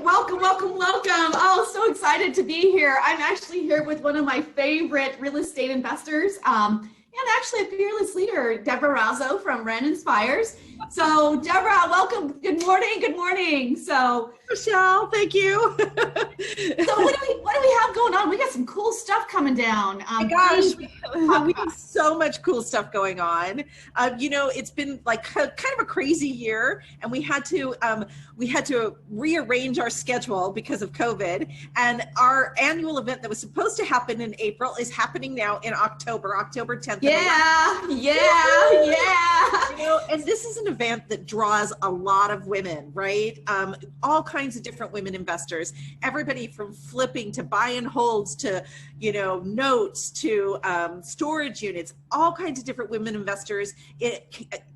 welcome, welcome, welcome. Oh, so excited to be here. I'm actually here with one of my favorite real estate investors, and actually a fearless leader, Deborah Razzo from WREN Inspires. So Deborah, welcome. Good morning. Good morning. So Michelle, thank you. So what do we have going on? We got some cool stuff coming down. My gosh, we have so much cool stuff going on. You know, it's been like kind of a crazy year, and we had to rearrange our schedule because of COVID. And our annual event that was supposed to happen in April is happening now in October 10th. Yeah. You know, and this is an event that draws a lot of women, right? All kinds of different women investors, everybody from flipping to buy and holds to, you know, notes to storage units, all kinds of different women investors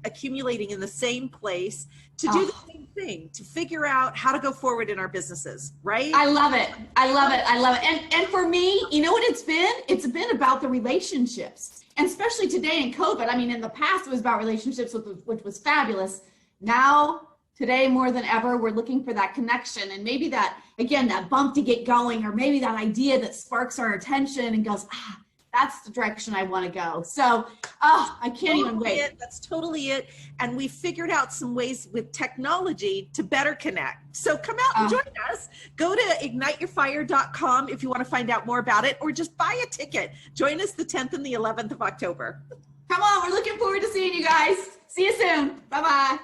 accumulating in the same place to do the same thing, to figure out how to go forward in our businesses, right? I love it. I love it. I love it. And for me, you know what it's been? It's been about the relationships. And especially today in COVID. I mean, in the past, it was about relationships, which was fabulous. Now, today, more than ever, we're looking for that connection and maybe that, again, that bump to get going, or maybe that idea that sparks our attention and goes, that's the direction I want to go. So, I can't even wait. That's totally it. And we figured out some ways with technology to better connect. So come out and join us. Go to igniteyourfire.com if you want to find out more about it, or just buy a ticket. Join us the 10th and the 11th of October. Come on, we're looking forward to seeing you guys. See you soon. Bye-bye.